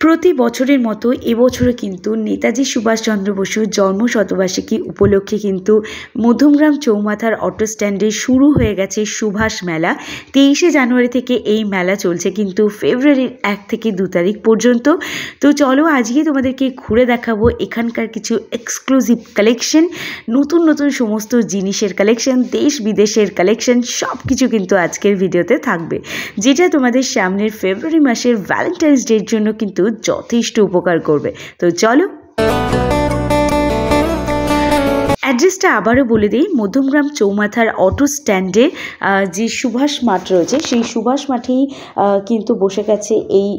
প্রতি বছরের মতো এবছরও কিন্তু নেতাজি সুভাষচন্দ্র বসুর জন্মশতবার্ষিকী উপলক্ষে কিন্তু মধ্যমগ্রাম চৌমাথার অটো স্ট্যান্ডে শুরু হয়ে গেছে সুভাষ মেলা। 23শে জানুয়ারি থেকে এই মেলা চলছে কিন্তু ফেব্রুয়ারির 1 থেকে 2 তারিখ পর্যন্ত। তো চলো আজকে তোমাদেরকে ঘুরে দেখাবো এখানকার কিছু এক্সক্লুসিভ কালেকশন, নতুন নতুন সমস্ত জিনিসের কালেকশন, দেশ বিদেশের কালেকশন, সব কিছু কিন্তু আজকের ভিডিওতে থাকবে, যেটা তোমাদের সামনের ফেব্রুয়ারি মাসের ভ্যালেন্টাইন্স ডের জন্য কিন্তু যথেষ্ট উপকার করবে। তো চলো অ্যাড্রেসটা আবারও বলে দিই, মধ্যমগ্রাম চৌমাথার অটো স্ট্যান্ডে যে সুভাষ মাঠ রয়েছে সেই সুভাষ মাঠেই কিন্তু বসে গেছে এই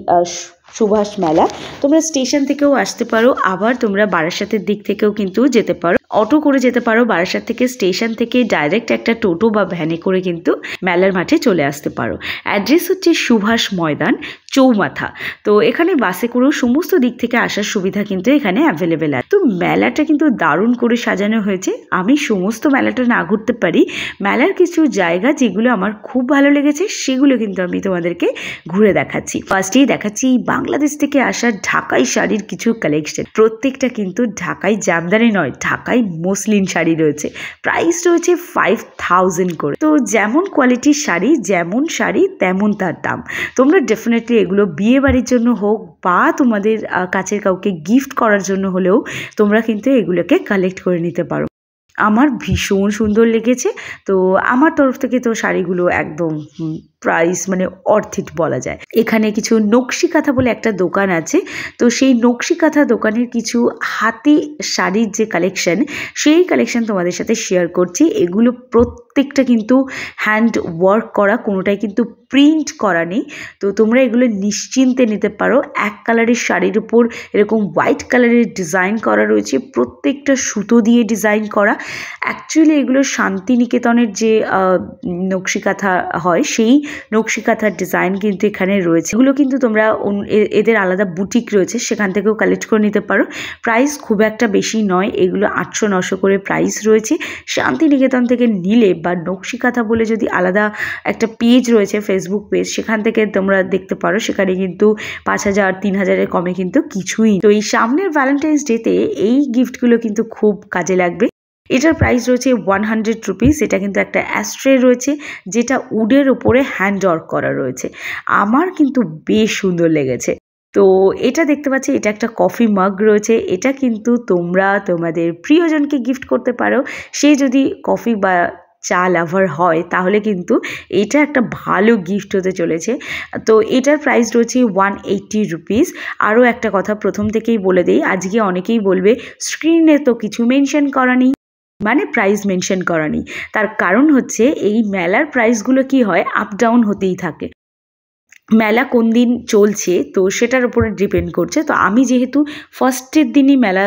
সুভাষ মেলা। তোমরা স্টেশন থেকেও আসতে পারো, আবার তোমরা বারাসাতের দিক থেকেও কিন্তু যেতে পারো, অটো করে যেতে পারো। বারাসাত থেকে স্টেশন থেকে ডাইরেক্ট একটা টোটো বা ভ্যানে করে কিন্তু মেলার মাঠে চলে আসতে পারো। অ্যাড্রেস হচ্ছে সুভাষ ময়দান চৌমাথা। তো এখানে বাসে করেও সমস্ত দিক থেকে আসার সুবিধা কিন্তু এখানে অ্যাভেলেবেল আছে। তো মেলাটা কিন্তু দারুণ করে সাজানো হয়েছে। আমি সমস্ত মেলাটা না ঘুরতে পারি, মেলার কিছু জায়গা যেগুলো আমার খুব ভালো লেগেছে সেগুলো কিন্তু আমি তোমাদেরকে ঘুরে দেখাচ্ছি। ফার্স্টেই দেখাচ্ছি বাংলাদেশ থেকে আসা ঢাকাই শাড়ির কিছু কালেকশন। প্রত্যেকটা কিন্তু ঢাকাই জামদানি নয়, ঢাকাই মসলিন শাড়ি রয়েছে। প্রাইস রয়েছে 5000 করে। তো যেমন কোয়ালিটির শাড়ি, যেমন শাড়ি তেমন তার দাম। তোমরা ডেফিনেটলি এগুলো বিয়ে বাড়ির জন্য হোক বা তোমাদের কাছের কাউকে গিফট করার জন্য হলেও তোমরা কিন্তু এগুলোকে কালেক্ট করে নিতে পারো। আমার ভীষণ সুন্দর লেগেছে। তো আমার তরফ থেকে তো শাড়িগুলো একদম প্রাইস মানে অর্থিত বলা যায়। এখানে কিছু নকশি কাঁথা বলে একটা দোকান আছে, তো সেই নকশি কাঁথা দোকানের কিছু হাতি শাড়ির যে কালেকশন, সেই কালেকশন তোমাদের সাথে শেয়ার করছি। এগুলো প্রত্যেকটা কিন্তু হ্যান্ড ওয়ার্ক করা, কোনোটাই কিন্তু প্রিন্ট করা নেই। তো তোমরা এগুলো নিশ্চিন্তে নিতে পারো। এক কালারের শাড়ির উপর এরকম হোয়াইট কালারের ডিজাইন করা রয়েছে, প্রত্যেকটা সুতো দিয়ে ডিজাইন করা। অ্যাকচুয়ালি এগুলো শান্তিনিকেতনের যে নকশি কাঁথা হয় সেই নকশি কাঁথার ডিজাইন কিন্তু এখানে রয়েছে। এগুলো কিন্তু তোমরা এদের আলাদা বুটিক রয়েছে, সেখান থেকেও কালেক্ট করে নিতে পারো। প্রাইস খুব একটা বেশি নয়, এগুলো 800-900 করে প্রাইস রয়েছে। শান্তিনিকেতন থেকে নিলে বা নকশি কাঁথা বলে যদি আলাদা একটা পেজ রয়েছে, ফেসবুক পেজ, সেখান থেকে তোমরা দেখতে পারো। সেখানে কিন্তু 5000-3000-এর কমে কিন্তু কিছুই। তো এই সামনের ভ্যালেন্টাইন্স ডেতে এই গিফটগুলো কিন্তু খুব কাজে লাগবে। এটার প্রাইস রয়েছে 100 রুপিস। এটা কিন্তু একটা অ্যাস্ট্রে রয়েছে যেটা উডের ওপরে হ্যান্ড ওয়ার্ক করা রয়েছে। আমার কিন্তু বেশ সুন্দর লেগেছে। তো এটা দেখতে পাচ্ছি, এটা একটা কফি মাগ রয়েছে। এটা কিন্তু তোমরা তোমাদের প্রিয়জনকে গিফট করতে পারো। সে যদি কফি বা চা লাভার হয় তাহলে কিন্তু এটা একটা ভালো গিফট হতে চলেছে। তো এটার প্রাইস রয়েছে 180 রুপিস। আরও একটা কথা প্রথম থেকেই বলে দিই, আজকে অনেকেই বলবে স্ক্রিনে তো কিছু মেনশন করা নেই, মানে প্রাইস মেনশন করা নেই। তার কারণ হচ্ছে এই মেলার প্রাইসগুলো কি হয়, আপ ডাউন হতেই থাকে। মেলা কোন দিন চলছে তো সেটার উপরে ডিপেন্ড করছে। তো আমি যেহেতু ফার্স্টের দিনই মেলা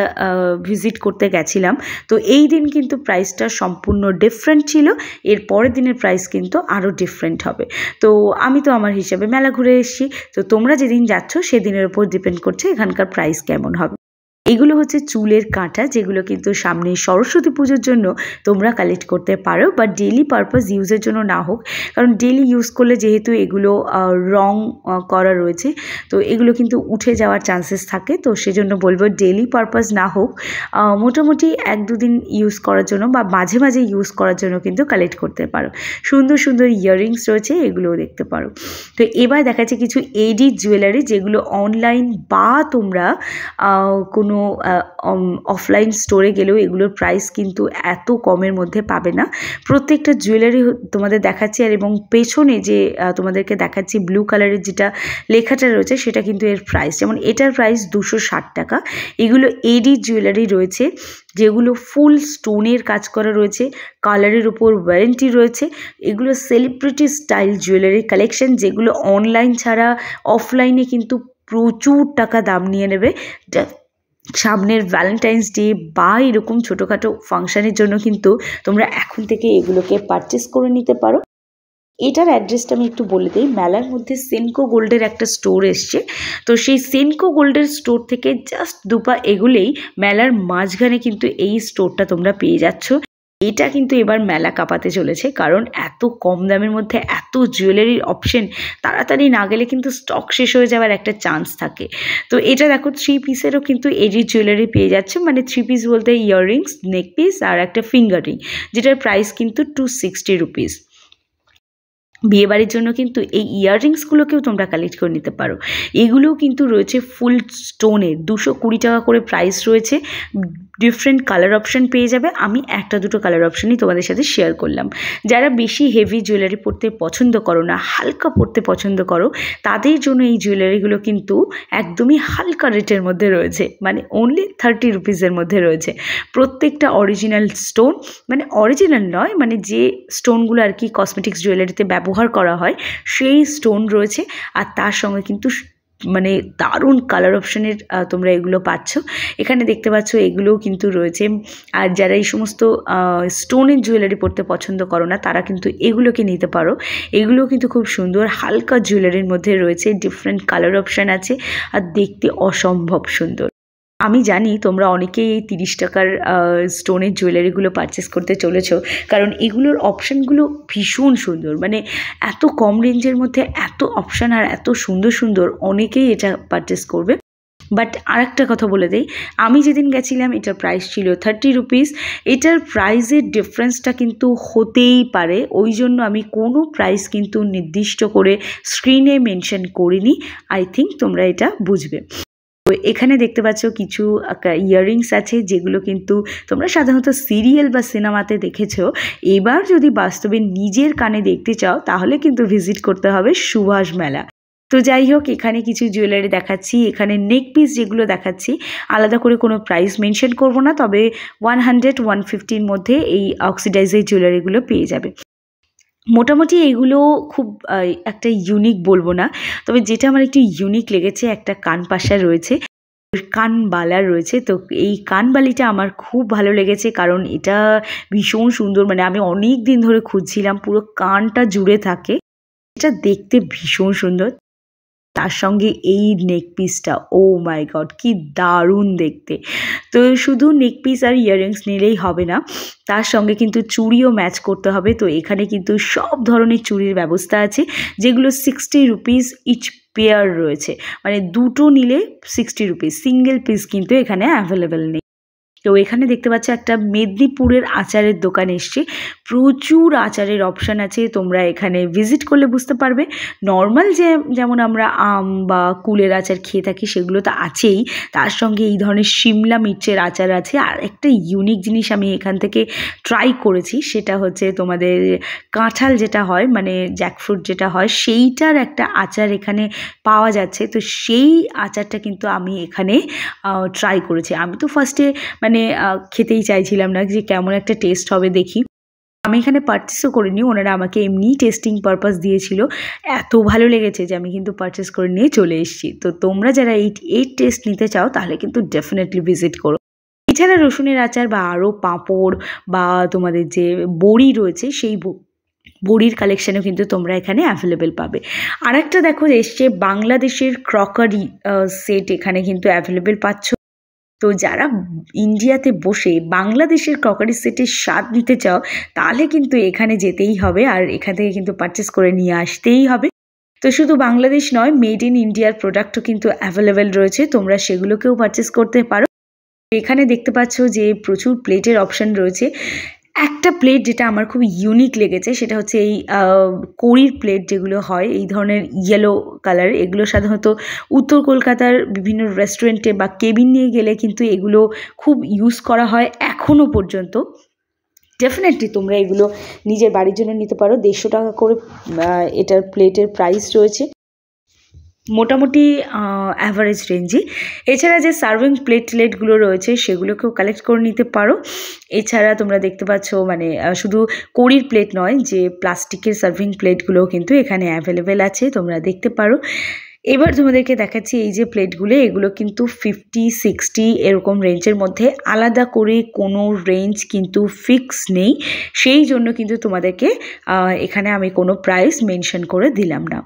ভিজিট করতে গেছিলাম, তো এই দিন কিন্তু প্রাইসটা সম্পূর্ণ ডিফারেন্ট ছিল। এর পরের দিনের প্রাইস কিন্তু আরও ডিফারেন্ট হবে। তো আমি তো আমার হিসাবে মেলা ঘুরে এসেছি, তো তোমরা যেদিন যাচ্ছ সেদিনের উপর ডিপেন্ড করছে এখানকার প্রাইস কেমন হবে। এগুলো হচ্ছে চুলের কাঁটা, যেগুলো কিন্তু সামনে সরস্বতী পুজোর জন্য তোমরা কালেক্ট করতে পারো, বা ডেইলি পারপাস ইউজের জন্য না হোক, কারণ ডেইলি ইউজ করলে যেহেতু এগুলো রং করা রয়েছে তো এগুলো কিন্তু উঠে যাওয়ার চান্সেস থাকে। তো সেজন্য বলবো ডেইলি পারপাস না হোক, মোটামুটি 1-2 দিন ইউজ করার জন্য বা মাঝে মাঝে ইউজ করার জন্য কিন্তু কালেক্ট করতে পারো। সুন্দর সুন্দর ইয়াররিংস রয়েছে, এগুলোও দেখতে পারো। তো এবার দেখাচ্ছে কিছু এডি জুয়েলারি, যেগুলো অনলাইন বা তোমরা কোনো অফলাইন স্টোরে গেলেও এগুলোর প্রাইস কিন্তু এত কমের মধ্যে পাবে না। প্রত্যেকটা জুয়েলারি তোমাদের দেখাচ্ছি, আর এবং পেছনে যে তোমাদেরকে দেখাচ্ছি ব্লু কালারের যেটা লেখাটা রয়েছে সেটা কিন্তু এর প্রাইস। যেমন এটার প্রাইস 260 টাকা। এগুলো এডি জুয়েলারি রয়েছে, যেগুলো ফুল স্টোনের কাজ করা রয়েছে, কালারের উপর ওয়ারেন্টি রয়েছে। এগুলো সেলিব্রিটি স্টাইল জুয়েলারি কালেকশন, যেগুলো অনলাইন ছাড়া অফলাইনে কিন্তু প্রচুর টাকা দাম নিয়ে নেবে। সামনের ভ্যালেন্টাইন্স ডে বা এরকম ছোটোখাটো ফাংশানের জন্য কিন্তু তোমরা এখন থেকে এগুলোকে পারচেস করে নিতে পারো। এটার অ্যাড্রেসটা আমি একটু বলে দিই। মেলার মধ্যে সেনকো গোল্ডের একটা স্টোর এসছে, তো সেই সেনকো গোল্ডের স্টোর থেকে জাস্ট 2 পা এগুলেই মেলার মাঝখানে কিন্তু এই স্টোরটা তোমরা পেয়ে যাচ্ছ। এটা কিন্তু এবার মেলা কাঁপাতে চলেছে, কারণ এত কম দামের মধ্যে এত জুয়েলারির অপশন, তাড়াতাড়ি না গেলে কিন্তু স্টক শেষ হয়ে যাওয়ার একটা চান্স থাকে। তো এটা দেখো 3 পিসেরও কিন্তু এডি জুয়েলারি পেয়ে যাচ্ছে, মানে 3 পিস বলতে ইয়াররিংস, নেক পিস আর একটা ফিঙ্গার রিং, যেটার প্রাইস কিন্তু 260 রুপিস। বিয়েবাড়ির জন্য কিন্তু এই ইয়াররিংসগুলোকেও তোমরা কালেক্ট করে নিতে পারো। এগুলোও কিন্তু রয়েছে ফুল স্টোনের, 220 টাকা করে প্রাইস রয়েছে। ডিফারেন্ট কালার অপশান পেয়ে যাবে। আমি একটা দুটো কালার অপশানই তোমাদের সাথে শেয়ার করলাম। যারা বেশি হেভি জুয়েলারি পরতে পছন্দ করো না, হালকা পরতে পছন্দ করো, তাদের জন্য এই জুয়েলারিগুলো কিন্তু একদমই হালকা রেটের মধ্যে রয়েছে, মানে অনলি 30 রুপিসের মধ্যে রয়েছে। প্রত্যেকটা অরিজিনাল স্টোন, মানে অরিজিনাল নয়, মানে যে স্টোনগুলো আর কি কসমেটিক্স জুয়েলারিতে ব্যবহার করা হয় সেই স্টোন রয়েছে। আর তার সঙ্গে কিন্তু মানে দারুণ কালার অপশানের তোমরা এগুলো পাচ্ছ। এখানে দেখতে পাচ্ছ এগুলোও কিন্তু রয়েছে। আর যারা এই সমস্ত স্টোনের জুয়েলারি পরতে পছন্দ করো না, তারা কিন্তু এগুলোকে নিতে পারো। এগুলোও কিন্তু খুব সুন্দর হালকা জুয়েলারির মধ্যে রয়েছে, ডিফারেন্ট কালার অপশান আছে আর দেখতে অসম্ভব সুন্দর। আমি জানি তোমরা অনেকেই এই 30 টাকার স্টোনের জুয়েলারিগুলো পারচেস করতে চলেছো, কারণ এগুলোর অপশানগুলো ভীষণ সুন্দর। মানে এত কম রেঞ্জের মধ্যে এত অপশান আর এত সুন্দর সুন্দর, অনেকেই এটা পারচেস করবে। বাট আর একটা কথা বলে দেই, আমি যেদিন গেছিলাম এটার প্রাইস ছিল 30 রুপিস। এটার প্রাইসের ডিফারেন্সটা কিন্তু হতেই পারে, ওই জন্য আমি কোনো প্রাইস কিন্তু নির্দিষ্ট করে স্ক্রিনে মেনশন করিনি। আই থিঙ্ক তোমরা এটা বুঝবে। তো এখানে দেখতে পাচ্ছ কিছু ইয়াররিংস আছে, যেগুলো কিন্তু তোমরা সাধারণত সিরিয়াল বা সিনেমাতে দেখেছো। এবার যদি বাস্তবে নিজের কানে দেখতে চাও, তাহলে কিন্তু ভিজিট করতে হবে সুভাষ মেলা। তো যাই হোক, এখানে কিছু জুয়েলারি দেখাচ্ছি। এখানে নেক পিস যেগুলো দেখাচ্ছি, আলাদা করে কোনো প্রাইস মেনশন করব না, তবে 100-150-র মধ্যে এই অক্সিডাইজের জুয়েলারিগুলো পেয়ে যাবে। মোটামুটি এগুলো খুব একটা ইউনিক বলবো না, তবে যেটা আমার একটু ইউনিক লেগেছে, একটা কানপাশা রয়েছে, কানবালা রয়েছে। তো এই কানবালিটা আমার খুব ভালো লেগেছে, কারণ এটা ভীষণ সুন্দর। মানে আমি অনেক দিন ধরে খুঁজছিলাম, পুরো কানটা জুড়ে থাকে, এটা দেখতে ভীষণ সুন্দর। তার সঙ্গে এই নেক পিসটা, ও মাই গড কি দারুণ দেখতে। তো শুধু নেক পিস আর ইয়াররিংস নিলেই হবে না, তার সঙ্গে কিন্তু চুড়িও ম্যাচ করতে হবে। তো এখানে কিন্তু সব ধরনের চুড়ির ব্যবস্থা আছে, যেগুলো 60 রুপিস ইচ পেয়ার রয়েছে, মানে দুটো নিলে 60 রুপিস, সিঙ্গেল পিস কিন্তু এখানে অ্যাভেলেবেল নেই। তো এখানে দেখতে পাচ্ছ একটা মেদিনীপুরের আচারের দোকান এসছে, প্রচুর আচারের অপশান আছে, তোমরা এখানে ভিজিট করলে বুঝতে পারবে। নর্মাল যেমন আমরা আম বা কুলের আচার খেয়ে থাকি, সেগুলো তো আছেই, তার সঙ্গে এই ধরনের শিমলা মির্চের আচার আছে। আর একটা ইউনিক জিনিস আমি এখান থেকে ট্রাই করেছি, সেটা হচ্ছে তোমাদের কাঁঠাল যেটা হয়, মানে জ্যাকফ্রুট যেটা হয়, সেইটার একটা আচার এখানে পাওয়া যাচ্ছে। তো সেই আচারটা কিন্তু আমি এখানে ট্রাই করেছি। আমি তো ফার্স্টে মানে খেতেই চাইছিলাম না, যে কেমন একটা টেস্ট হবে দেখি। আমি এখানে পারচেসও করিনি, ওনারা আমাকে এমনি টেস্টিং পারপাস দিয়েছিল। এত ভালো লেগেছে যে আমি কিন্তু পারচেস করে নিয়ে চলে এসেছি। তো তোমরা যারা এই টেস্ট নিতে চাও, তাহলে কিন্তু ডেফিনেটলি ভিজিট করো। এছাড়া রসুনের আচার বা আরও পাঁপড় বা তোমাদের যে বড়ি রয়েছে, সেই বড়ির কালেকশানও কিন্তু তোমরা এখানে অ্যাভেলেবেল পাবে। আর একটা দেখো এসছে বাংলাদেশের ক্রকারি সেট, এখানে কিন্তু অ্যাভেলেবেল পাচ্ছ। তো যারা ইন্ডিয়াতে বসে বাংলাদেশের ক্রকারি সেটের স্বাদ নিতে চাও, তাহলে কিন্তু এখানে যেতেই হবে, আর এখান থেকে কিন্তু পারচেস করে নিয়ে আসতেই হবে। তো শুধু বাংলাদেশ নয়, মেড ইন ইন্ডিয়ার প্রোডাক্টও কিন্তু অ্যাভেলেবেল রয়েছে, তোমরা সেগুলোকেও পারচেস করতে পারো। এখানে দেখতে পাচ্ছ যে প্রচুর প্লেটের অপশান রয়েছে। একটা প্লেট যেটা আমার খুব ইউনিক লেগেছে, সেটা হচ্ছে এই কড়ির প্লেট যেগুলো হয়, এই ধরনের ইয়েলো কালার, এগুলো সাধারণত উত্তর কলকাতার বিভিন্ন রেস্টুরেন্টে বা কেবিন নিয়ে গেলে কিন্তু এগুলো খুব ইউজ করা হয় এখনও পর্যন্ত। ডেফিনেটলি তোমরা এগুলো নিজের বাড়ির জন্য নিতে পারো। 150 টাকা করে এটার প্লেটের প্রাইস রয়েছে, মোটামুটি অ্যাভারেজ রেঞ্জে। এছাড়া যে সার্ভিং প্লেটগুলো রয়েছে, সেগুলোকেও কালেক্ট করে নিতে পারো। এছাড়া তোমরা দেখতে পাচ্ছ মানে শুধু কড়ির প্লেট নয়, যে প্লাস্টিকের সার্ভিং প্লেটগুলোও কিন্তু এখানে অ্যাভেলেবেল আছে, তোমরা দেখতে পারো। এবার তোমাদেরকে দেখাচ্ছি এই যে প্লেটগুলো, এগুলো কিন্তু 50-60 এরকম রেঞ্জের মধ্যে, আলাদা করে কোনো রেঞ্জ কিন্তু ফিক্স নেই, সেই জন্য কিন্তু তোমাদেরকে এখানে আমি কোনো প্রাইস মেনশন করে দিলাম না।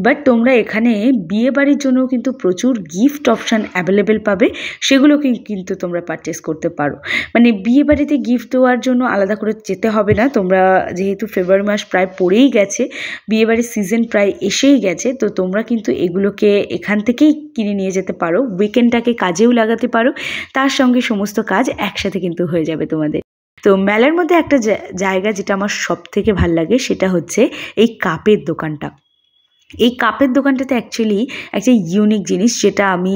বাট তোমরা এখানে বিয়ে বাড়ির জন্য কিন্তু প্রচুর গিফট অপশান অ্যাভেলেবেল পাবে, সেগুলো কিন্তু তোমরা পারচেস করতে পারো। মানে বিয়ে বাড়িতে গিফট দেওয়ার জন্য আলাদা করে যেতে হবে না, তোমরা যেহেতু ফেব্রুয়ারি মাস প্রায় পড়েই গেছে, বিয়েবাড়ির সিজন প্রায় এসেই গেছে, তো তোমরা কিন্তু এগুলোকে এখান থেকেই কিনে নিয়ে যেতে পারো, উইকেন্ডটাকে কাজেও লাগাতে পারো, তার সঙ্গে সমস্ত কাজ একসাথে কিন্তু হয়ে যাবে তোমাদের। তো মেলার মধ্যে একটা জায়গা যেটা আমার সব থেকে ভাল লাগে সেটা হচ্ছে এই কাপের দোকানটা। এই কাপের দোকানটাতে অ্যাকচুয়ালি একটা ইউনিক জিনিস, যেটা আমি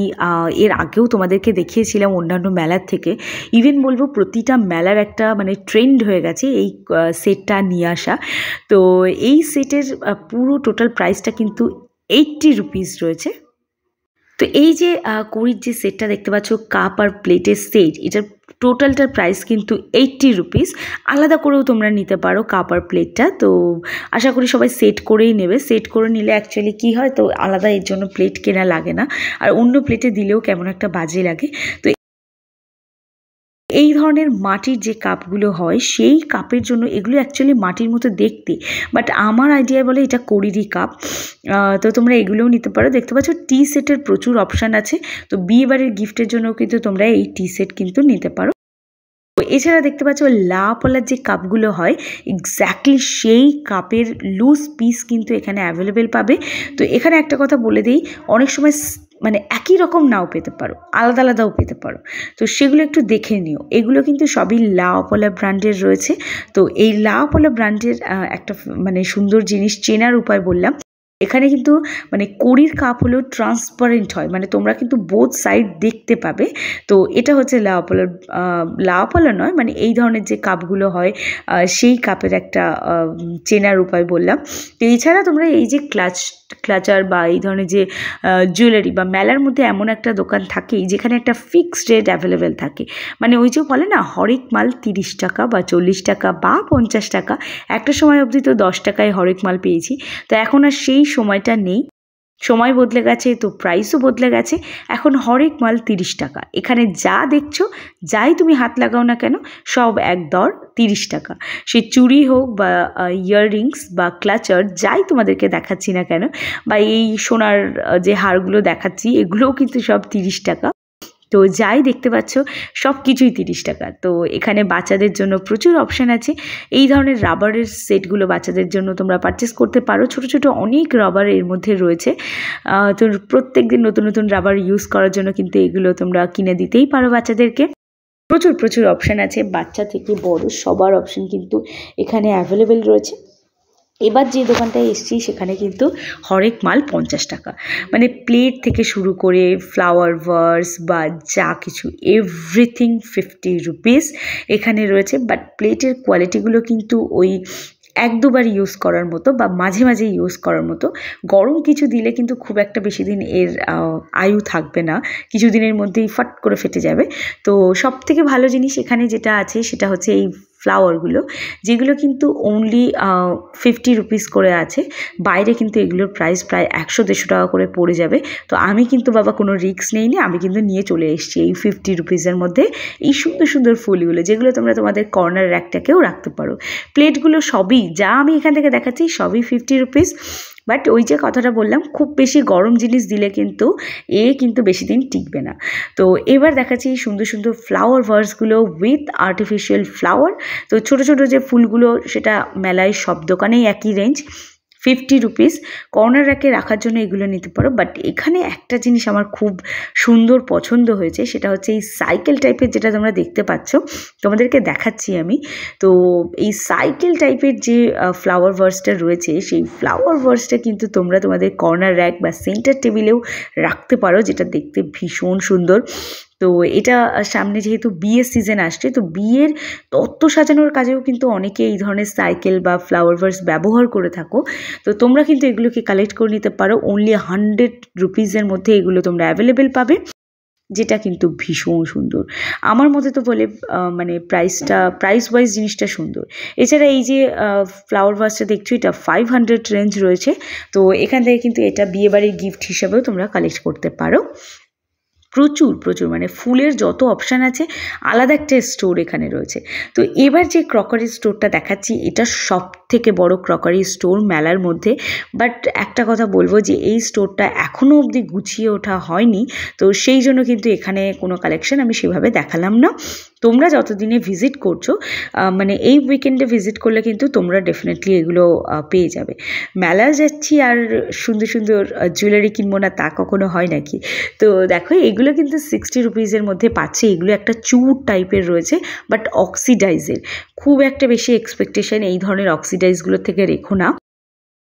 এর আগেও তোমাদেরকে দেখিয়েছিলাম অন্যান্য মেলার থেকে। ইভেন বলবো প্রতিটা মেলার একটা মানে ট্রেন্ড হয়ে গেছে এই সেটটা নিয়ে আসা। তো এই সেটের পুরো টোটাল প্রাইসটা কিন্তু 80 রুপিস রয়েছে। তো এই যে কড়ির যে সেটটা দেখতে পাচ্ছ, কাপ আর প্লেটের সেট, এটার টোটালটার প্রাইস কিন্তু 80 রুপিস। আলাদা করেও তোমরা নিতে পারো কাপ আর প্লেটটা। তো আশা করি সবাই সেট করেই নেবে। সেট করে নিলে অ্যাকচুয়ালি কী হয়, তো আলাদা এর জন্য প্লেট কেনা লাগে না, আর অন্য প্লেটে দিলেও কেমন একটা বাজে লাগে। তো এই ধরনের মাটির যে কাপগুলো হয়, সেই কাপের জন্য এগুলো অ্যাকচুয়ালি মাটির মতো দেখতে, বাট আমার আইডিয়া বলে এটা কড়িরই কাপ। তো তোমরা এগুলোও নিতে পারো। দেখতে পাচ্ছ টি সেটের প্রচুর অপশান আছে, তো বিয়ে বাড়ির গিফটের জন্য কিন্তু তোমরা এই টি সেট কিন্তু নিতে পারো। এছাড়া দেখতে পাচ্ছ লাওয়াপলার যে কাপগুলো হয়, এক্স্যাক্টলি সেই কাপের লুজ পিস কিন্তু এখানে অ্যাভেলেবেল পাবে। তো এখানে একটা কথা বলে দিই, অনেক সময় মানে একই রকম নাও পেতে পারো, আলাদা আলাদাও পেতে পারো, তো সেগুলো একটু দেখে নিও। এগুলো কিন্তু সবই লাওয়াপলা ব্র্যান্ডের রয়েছে। তো এই লাওয়াপলা ব্র্যান্ডের একটা মানে সুন্দর জিনিস চেনার উপায় বললাম, এখানে কিন্তু মানে কড়ির কাপ হলেও ট্রান্সপারেন্ট হয়, মানে তোমরা কিন্তু বোথ সাইড দেখতে পাবে। তো এটা হচ্ছে লাওয়াপলা নয়, মানে এই ধরনের যে কাপগুলো হয় সেই কাপের একটা চেনার উপায় বললাম। তো এছাড়া তোমরা এই যে ক্লাচার বা এই ধরনের যে জুয়েলারি বা মেলার মধ্যে এমন একটা দোকান থাকেই যেখানে একটা ফিক্সড রেট অ্যাভেলেবেল থাকে, মানে ওই যে বলে না হরেক মাল 30 টাকা বা 40 টাকা বা 50 টাকা, একটা সময় অবধি তো 10 টাকায় হরেক মাল পেয়েছি। তো এখন আর সেই সময়টা নেই, সময় বদলে গেছে, তো প্রাইসও বদলে গেছে। এখন হরেক মাল 30 টাকা। এখানে যা দেখছো, যাই তুমি হাত লাগাও না কেন, সব এক দর 30 টাকা। সে চুড়ি হোক বা ইয়াররিংস বা ক্লাচার, যাই তোমাদেরকে দেখাচ্ছি না কেন, বা এই সোনার যে হারগুলো দেখাচ্ছি, এগুলোও কিন্তু সব 30 টাকা। তো যাই দেখতে পাচ্ছ সব কিছুই 30 টাকা। তো এখানে বাচ্চাদের জন্য প্রচুর অপশান আছে। এই ধরনের রাবারের সেটগুলো বাচ্চাদের জন্য তোমরা পারচেস করতে পারো। ছোট ছোট অনেক রাবার এর মধ্যে রয়েছে। তো প্রত্যেক দিন নতুন নতুন রাবার ইউজ করার জন্য কিন্তু এগুলো তোমরা কিনে দিতেই পারো বাচ্চাদেরকে। প্রচুর প্রচুর অপশান আছে, বাচ্চা থেকে বড় সবার অপশান কিন্তু এখানে অ্যাভেলেবেল রয়েছে। এবার যে দোকানটায় এসেছি সেখানে কিন্তু হরেক মাল 50 টাকা, মানে প্লেট থেকে শুরু করে ফ্লাওয়ার ভার্স বা যা কিছু এভরিথিং 50 রুপিস এখানে রয়েছে। বাট প্লেটের কোয়ালিটিগুলো কিন্তু ওই এক দুবার ইউজ করার মতো বা মাঝে মাঝে ইউজ করার মতো। গরম কিছু দিলে কিন্তু খুব একটা বেশি দিন এর আয়ু থাকবে না, কিছু দিনের মধ্যেই ফাট করে ফেটে যাবে। তো সব থেকে ভালো জিনিস এখানে যেটা আছে সেটা হচ্ছে এই ফ্লাওয়ারগুলো, যেগুলো কিন্তু অনলি 50 রুপিস করে আছে। বাইরে কিন্তু এগুলোর প্রাইস প্রায় 100-150 টাকা করে পড়ে যাবে। তো আমি কিন্তু বাবা কোনো রিস্ক নেইনি, আমি কিন্তু নিয়ে চলে এসেছি এই 50 রুপিসের মধ্যে এই সুন্দর সুন্দর ফুলগুলো, যেগুলো তোমরা তোমাদের কর্নার র্যাকটাকেও রাখতে পারো। প্লেটগুলো সবই যা আমি এখান থেকে দেখাচ্ছি সবই 50 রুপিস। বাট ওই যে কথাটা বললাম, খুব বেশি গরম জিনিস দিলে কিন্তু কিন্তু বেশি দিন টিকবে না। তো এবার দেখাচ্ছি সুন্দর সুন্দর ফ্লাওয়ার ভার্সগুলো উইথ আর্টিফিশিয়াল ফ্লাওয়ার। তো ছোটো ছোটো যে ফুলগুলো, সেটা মেলায় সব দোকানেই একই রেঞ্জ, 50 রুপিস। কর্নার র্যাকে রাখার জন্য এগুলো নিতে পারো। বাট এখানে একটা জিনিস আমার খুব সুন্দর পছন্দ হয়েছে, সেটা হচ্ছে এই সাইকেল টাইপের যেটা তোমরা দেখতে পাচ্ছ, তোমাদেরকে দেখাচ্ছি আমি। তো এই সাইকেল টাইপের যে ফ্লাওয়ার ভার্সটা রয়েছে, সেই ফ্লাওয়ার ভার্সটা কিন্তু তোমরা তোমাদের কর্নার র্যাক বা সেন্টার টেবিলেও রাখতে পারো, যেটা দেখতে ভীষণ সুন্দর। তো এটা সামনে যেহেতু বিয়ের সিজন আসছে, তো বিয়ের তত্ত্ব সাজানোর কাজেও কিন্তু অনেকে এই ধরনের সাইকেল বা ফ্লাওয়ার ভার্স ব্যবহার করে থাকো। তো তোমরা কিন্তু এগুলোকে কালেক্ট করে নিতে পারো। অনলি 100 রুপিসের মধ্যে এগুলো তোমরা অ্যাভেলেবেল পাবে। যেটা কিন্তু ভীষণ সুন্দর আমার মতে তো বলে মানে প্রাইস ওয়াইজ জিনিসটা সুন্দর। এছাড়া এই যে ফ্লাওয়ার ভাসটা দেখছো এটা 500 রেঞ্জ রয়েছে, তো এখান থেকে কিন্তু এটা বিয়েবাড়ির গিফট হিসাবেও তোমরা কালেক্ট করতে পারো। প্রচুর মানে ফুলের যত অপশান আছে আলাদা একটা স্টোর এখানে রয়েছে। তো এবার যে ক্রকারি স্টোরটা দেখাচ্ছি এটা সব থেকে বড় ক্রকারি স্টোর মেলার মধ্যে। বাট একটা কথা বলবো যে এই স্টোরটা এখনও অবধি গুছিয়ে ওঠা হয়নি, তো সেই জন্য কিন্তু এখানে কোনো কালেকশন আমি সেভাবে দেখালাম না। তোমরা যতদিনে ভিজিট করছো মানে এই উইকেন্ডে ভিজিট করলে কিন্তু তোমরা ডেফিনেটলি এগুলো পেয়ে যাবে। মেলায় যাচ্ছি আর সুন্দর সুন্দর জুয়েলারি কিনবো না তা কখনো হয় নাকি। তো দেখো এগুলো কিন্তু 60 রুপিসের মধ্যে পাচ্ছে। এগুলো একটা চুর টাইপের রয়েছে বাট অক্সিডাইজের। খুব একটা বেশি এক্সপেকটেশন এই ধরনের অক্সিডাইজগুলোর থেকে রেখো না।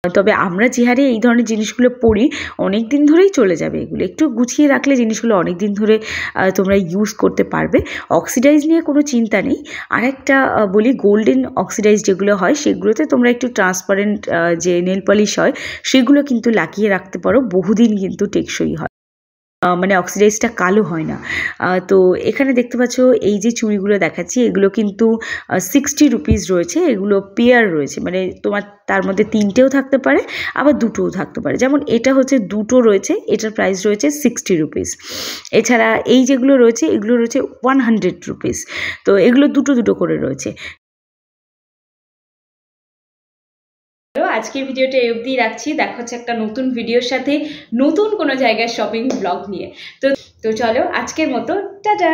তবে আমরা যে হারে এই ধরনের জিনিসগুলো পড়ি অনেক দিন ধরেই চলে যাবে। এগুলো একটু গুছিয়ে রাখলে জিনিসগুলো অনেক দিন ধরে তোমরা ইউজ করতে পারবে। অক্সিডাইজ নিয়ে কোনো চিন্তা নেই। আর একটা বলি, গোল্ডেন অক্সিডাইজ যেগুলো হয় সেগুলোতে তোমরা একটু ট্রান্সপারেন্ট যে নেল পলিশ হয় সেগুলো কিন্তু লাগিয়ে রাখতে পারো, বহুদিন কিন্তু টেকসই হয়, মানে অক্সিডাইজটা কালো হয় না। তো এখানে দেখতে পাচ্ছ এই যে চুড়িগুলো দেখাচ্ছি এগুলো কিন্তু 60 রুপিস রয়েছে। এগুলো পেয়ার রয়েছে, মানে তোমার তার মধ্যে 3টেও থাকতে পারে আবার 2টোও থাকতে পারে। যেমন এটা হচ্ছে 2টো রয়েছে, এটার প্রাইস রয়েছে 60 রুপিস। এছাড়া এই যেগুলো রয়েছে এগুলো রয়েছে 100 রুপিস। তো এগুলো দুটো করে রয়েছে। আজকের ভিডিওটা এই অবধি রাখছি। দেখা হচ্ছে একটা নতুন ভিডিওর সাথে, নতুন কোনো জায়গায় শপিং ব্লগ নিয়ে। তো চলো আজকের মতো টাটা।